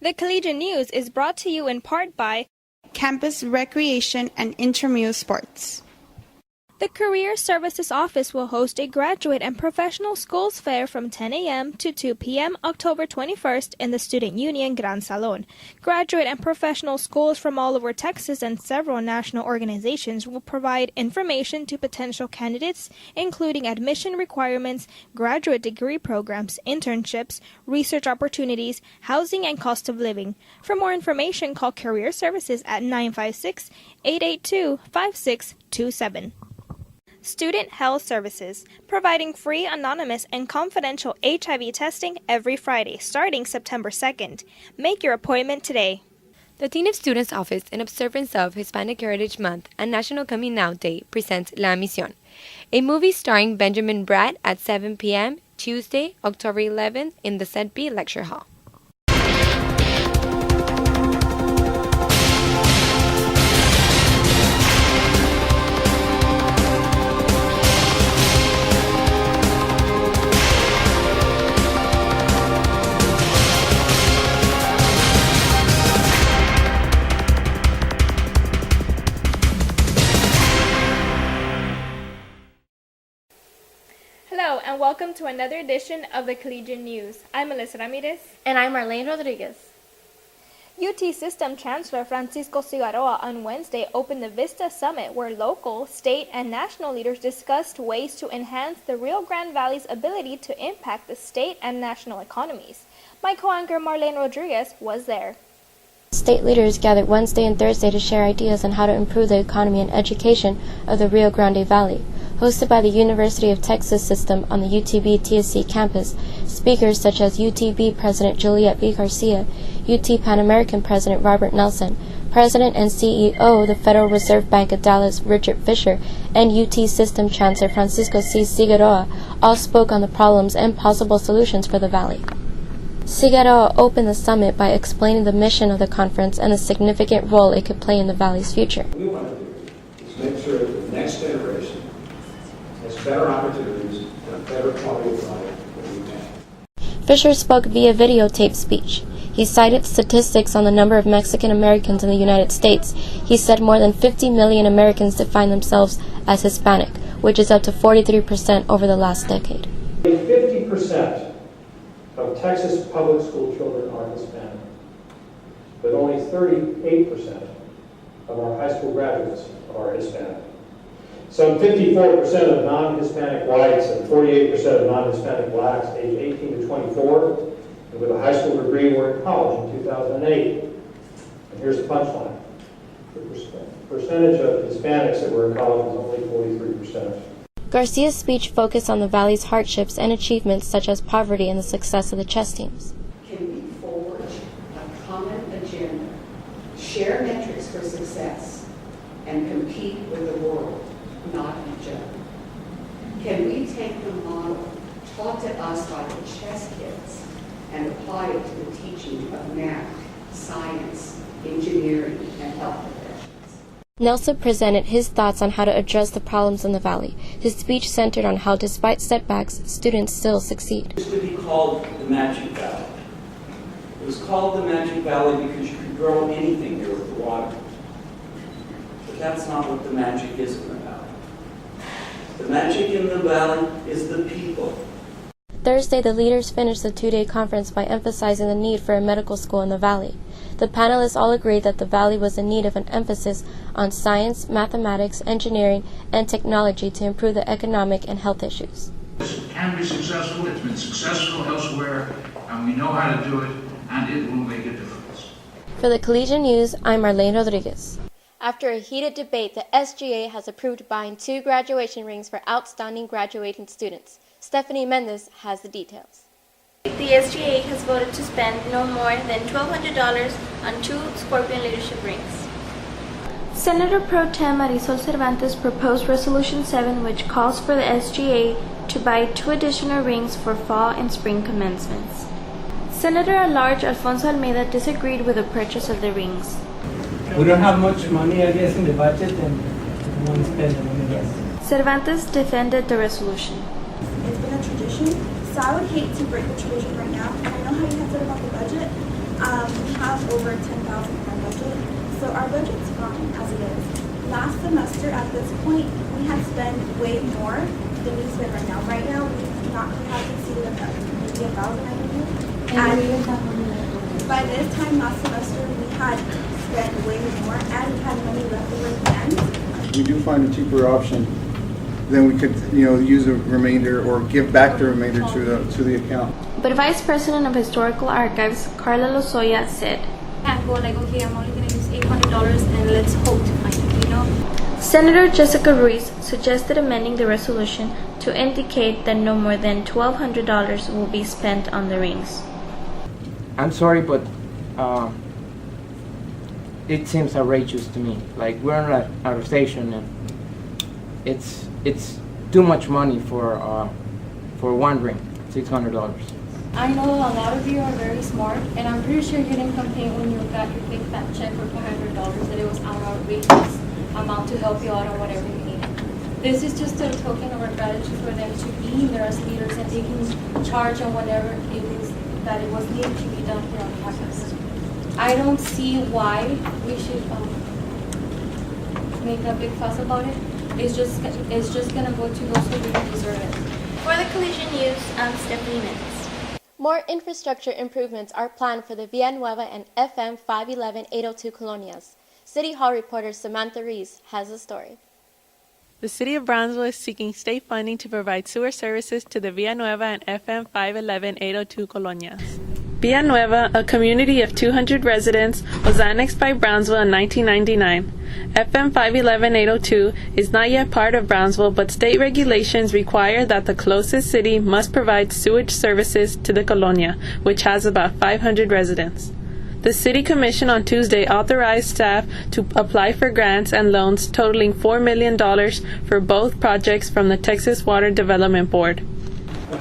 The Collegian News is brought to you in part by Campus Recreation and Intramural Sports. The Career Services Office will host a Graduate and Professional Schools Fair from 10 a.m. to 2 p.m. October 21st in the Student Union Gran Salon. Graduate and professional schools from all over Texas and several national organizations will provide information to potential candidates, including admission requirements, graduate degree programs, internships, research opportunities, housing, and cost of living. For more information, call Career Services at 956-882-5627. Student Health Services, providing free, anonymous, and confidential HIV testing every Friday, starting September 2nd. Make your appointment today. The Dean of Students Office, in observance of Hispanic Heritage Month and National Coming Out Day, presents La Misión, a movie starring Benjamin Bratt at 7 p.m. Tuesday, October 11th in the Set B Lecture Hall. Hello, and welcome to another edition of the Collegian News. I'm Melissa Ramirez. And I'm Marlene Rodriguez. UT System Chancellor Francisco Cigarroa on Wednesday opened the Vista Summit, where local, state, and national leaders discussed ways to enhance the Rio Grande Valley's ability to impact the state and national economies. My co-anchor Marlene Rodriguez was there. State leaders gathered Wednesday and Thursday to share ideas on how to improve the economy and education of the Rio Grande Valley. Hosted by the University of Texas System on the UTB TSC campus, speakers such as UTB President Juliet B. Garcia, UT Pan American President Robert Nelson, President and CEO of the Federal Reserve Bank of Dallas Richard Fisher, and UT System Chancellor Francisco C. Cigarroa all spoke on the problems and possible solutions for the valley. Cigarroa opened the summit by explaining the mission of the conference and the significant role it could play in the valley's future. What we want to do is make sure that the next generation has better opportunities and a better quality of life than we have. Fisher spoke via videotape speech. He cited statistics on the number of Mexican Americans in the United States. He said more than 50 million Americans define themselves as Hispanic, which is up to 43% over the last decade. 50% of Texas public school children are Hispanic, but only 38% of our high school graduates are Hispanic. Some 54% of non-Hispanic whites and 48% of non-Hispanic blacks aged 18 to 24 and with a high school degree were in college in 2008. And here's the punchline. The percentage of Hispanics that were in college was only 43%. Garcia's speech focused on the valley's hardships and achievements such as poverty and the success of the chess teams. Can we forge a common agenda, share metrics for success, and compete with the world, not each other? Can we take the model taught to us by the chess kids and apply it to the teaching of math, science, engineering, and health professions? Nelson presented his thoughts on how to address the problems in the valley. His speech centered on how, despite setbacks, students still succeed. It used to be called the Magic Valley. It was called the Magic Valley because you could grow anything here with the water. But that's not what the magic is in the valley. The magic in the valley is the people. Thursday, the leaders finished the two-day conference by emphasizing the need for a medical school in the valley. The panelists all agreed that the valley was in need of an emphasis on science, mathematics, engineering, and technology to improve the economic and health issues. It can be successful, it's been successful elsewhere, and we know how to do it, and it will make a difference. For the Collegian News, I'm Marlene Rodriguez. After a heated debate, the SGA has approved buying 2 graduation rings for outstanding graduating students. Stephanie Mendez has the details. The SGA has voted to spend no more than $1,200 on 2 Scorpion Leadership rings. Senator Pro Tem Marisol Cervantes proposed Resolution 7, which calls for the SGA to buy 2 additional rings for fall and spring commencements. Senator at Large Alfonso Almeida disagreed with the purchase of the rings. We don't have much money, I guess, in the budget, and we want to spend the money, yes. Cervantes defended the resolution. It's been a tradition, so I would hate to break the tradition right now. And I know how you have said about the budget. We have over 10,000 in our budget, so our budget's fine as it is. Last semester at this point, we had spent way more than we spend right now. Right now, we have exceeded maybe 1,000, I believe. And by this time last semester, we had spent way more, and we had money left over at the end. We do find a cheaper option, then we could, use a remainder or give back the remainder to the account. But Vice President of Historical Archives, Carla Lozoya, said, Can't go like, okay, I'm only going to use $800 and let's hope to find it, Senator Jessica Ruiz suggested amending the resolution to indicate that no more than $1,200 will be spent on the rings. I'm sorry, but it seems outrageous to me. Like, we're on a rotation, and it's too much money for one ring, $600. I know a lot of you are very smart, and I'm pretty sure you didn't complain when you got your big fat check for $400 that it was our outrageous amount to help you out on whatever you need. This is just a token of our gratitude for them to be there as leaders and taking charge on whatever it is that it was needed to be done here on campus. I don't see why we should make a big fuss about it. It's just gonna go to those who really deserve it. For the Collegian News, I'm Stephanie Mendes. More infrastructure improvements are planned for the Villanueva and FM 511-802 colonias. City Hall reporter Samantha Rees has the story. The City of Brownsville is seeking state funding to provide sewer services to the Villanueva and FM 511-802 colonias. Villanueva, a community of 200 residents, was annexed by Brownsville in 1999. FM 511-802 is not yet part of Brownsville, but state regulations require that the closest city must provide sewage services to the colonia, which has about 500 residents. The City Commission on Tuesday authorized staff to apply for grants and loans totaling $4 million for both projects from the Texas Water Development Board.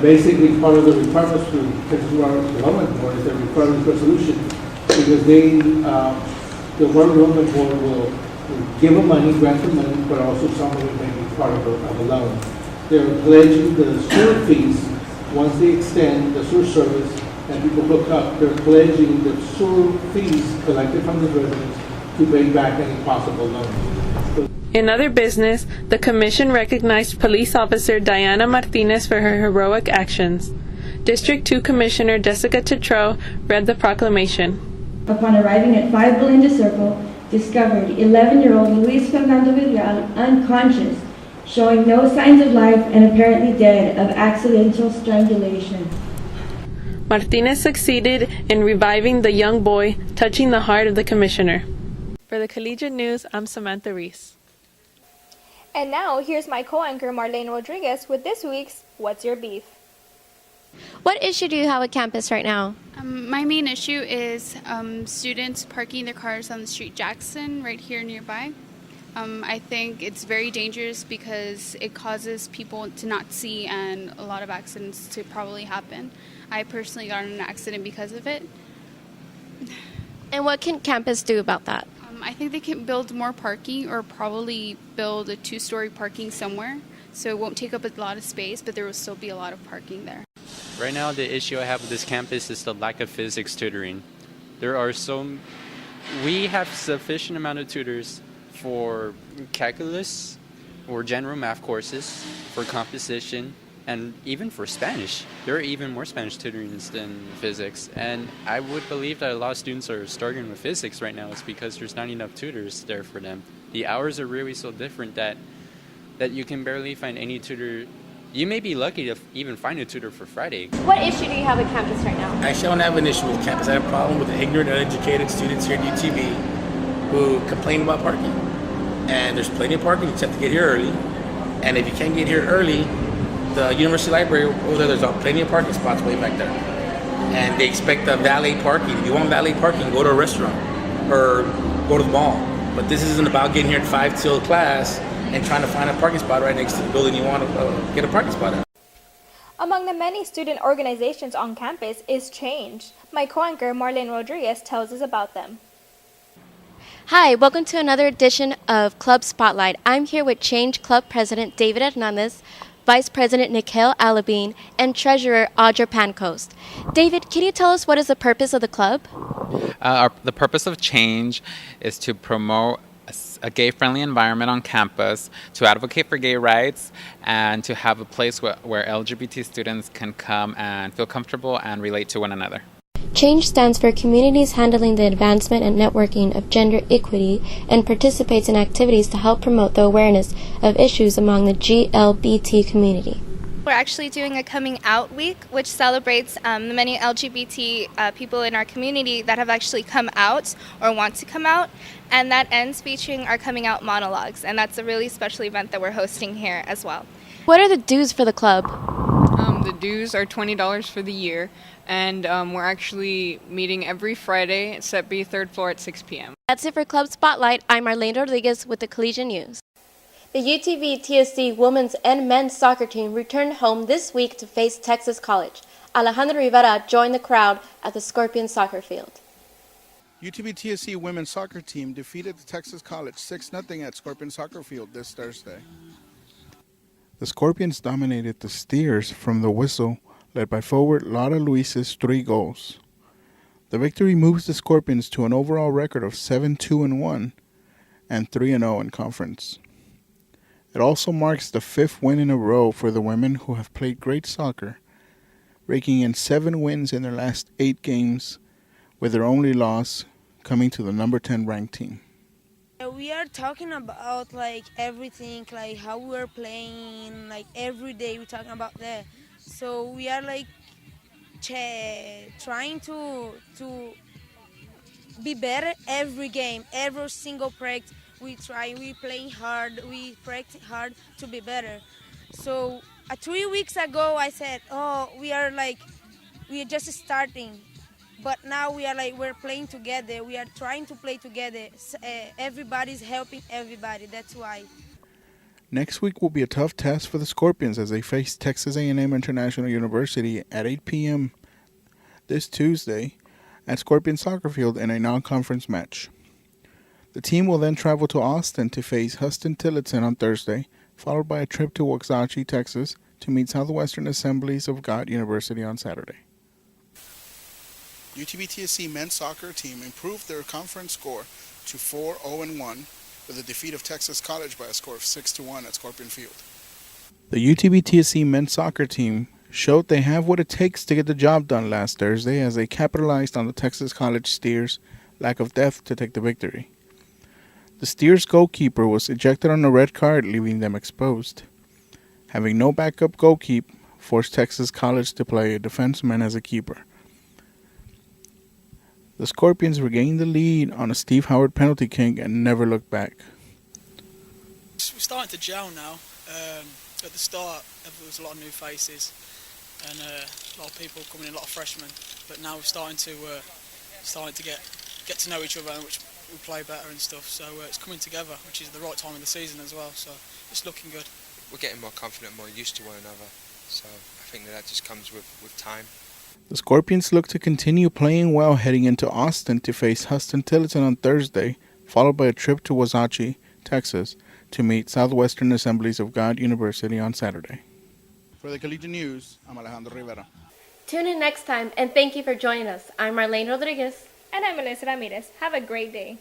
Basically, part of the requirements for the Texas Water Development Board is a requirement resolution, because the Water Development Board will give them money, grant them money, but also some of it may be part of a loan. They're pledging the sewer fees once they extend the sewer service and people hook up. They're pledging the sewer fees collected from the residents to pay back any possible loans. In other business, the Commission recognized police officer Diana Martinez for her heroic actions. District 2 Commissioner Jessica Tetreault read the proclamation. Upon arriving at 5 Belinda Circle, discovered 11-year-old Luis Fernando Villar unconscious, showing no signs of life and apparently dead of accidental strangulation. Martinez succeeded in reviving the young boy, touching the heart of the commissioner. For the Collegian News, I'm Samantha Rees. And now, here's my co-anchor Marlene Rodriguez with this week's What's Your Beef? What issue do you have at campus right now? My main issue is students parking their cars on the street Jackson right here nearby. I think it's very dangerous because it causes people to not see and a lot of accidents to probably happen. I personally got in an accident because of it. And what can campus do about that? I think they can build more parking or probably build a 2-story parking somewhere. So it won't take up a lot of space, but there will still be a lot of parking there. Right now, the issue I have with this campus is the lack of physics tutoring. We have sufficient amount of tutors for calculus or general math courses, for composition, and even for Spanish. There are even more Spanish tutorings than physics. And I would believe that a lot of students are struggling with physics right now. It's because there's not enough tutors there for them. The hours are really so different that you can barely find any tutor. You may be lucky to even find a tutor for Friday. What issue do you have at campus right now? Actually, I don't have an issue with campus. I have a problem with the ignorant, uneducated students here at UTB who complain about parking. And there's plenty of parking, you just have to get here early. And if you can't get here early, the university library over there's plenty of parking spots way back there. And they expect valet parking. If you want valet parking, go to a restaurant or go to the mall. But this isn't about getting here at 5 till class and trying to find a parking spot right next to the building you want to get a parking spot at. Among the many student organizations on campus is Change. My co-anchor Marlene Rodriguez tells us about them. Hi, welcome to another edition of Club Spotlight. I'm here with Change Club President David Hernandez, Vice President Nikhil Alabine, and Treasurer Audra Pancoast. David, can you tell us what is the purpose of the club? The purpose of change is to promote a gay-friendly environment on campus, to advocate for gay rights, and to have a place where LGBT students can come and feel comfortable and relate to one another. Change stands for Communities Handling the Advancement and Networking of Gender Equity and participates in activities to help promote the awareness of issues among the GLBT community. We're actually doing a coming out week, which celebrates the many LGBT people in our community that have actually come out or want to come out, and that ends featuring our coming out monologues, and that's a really special event that we're hosting here as well. What are the dues for the club? The dues are $20 for the year, and we're actually meeting every Friday at Set B, 3rd floor at 6 p.m. That's it for Club Spotlight. I'm Marlene Rodriguez with the Collegian News. The UTB TSC women's and men's soccer team returned home this week to face Texas College. Alejandro Rivera joined the crowd at the Scorpion soccer field. UTB TSC women's soccer team defeated the Texas College 6-0 at Scorpion Soccer Field this Thursday. The Scorpions dominated the Steers from the whistle, led by forward Lara Luis's 3 goals. The victory moves the Scorpions to an overall record of 7-2-1 and 3-0 in conference. It also marks the 5th win in a row for the women, who have played great soccer, raking in 7 wins in their last 8 games, with their only loss coming to the number 10 ranked team. We are talking about everything, how we're playing, every day we're talking about that. So we are trying to be better every game, every single practice. We playing hard, we practice hard to be better. So 3 weeks ago I said, we are just starting. But now we're playing together. We are trying to play together. Everybody's helping everybody. That's why. Next week will be a tough test for the Scorpions as they face Texas A&M International University at 8 p.m. this Tuesday at Scorpion Soccer Field in a non-conference match. The team will then travel to Austin to face Huston-Tillotson on Thursday, followed by a trip to Waxahachie, Texas, to meet Southwestern Assemblies of God University on Saturday. UTB-TSC men's soccer team improved their conference score to 4-0-1 with a defeat of Texas College by a score of 6-1 at Scorpion Field. The UTB-TSC men's soccer team showed they have what it takes to get the job done last Thursday as they capitalized on the Texas College Steers' lack of depth to take the victory. The Steers goalkeeper was ejected on a red card, leaving them exposed. Having no backup goalkeep forced Texas College to play a defenseman as a keeper. The Scorpions regained the lead on a Steve Howard penalty kick and never looked back. We're starting to gel now. At the start, there was a lot of new faces and a lot of people coming in, a lot of freshmen. But now we're starting to get to know each other, which we play better and stuff. So it's coming together, which is the right time of the season as well. So it's looking good. We're getting more confident, more used to one another. So I think that just comes with time. The Scorpions look to continue playing well heading into Austin to face Huston-Tillotson on Thursday, followed by a trip to Waxahachie, Texas, to meet Southwestern Assemblies of God University on Saturday. For the Collegian News, I'm Alejandro Rivera. Tune in next time, and thank you for joining us. I'm Marlene Rodriguez. And I'm Melissa Ramirez. Have a great day.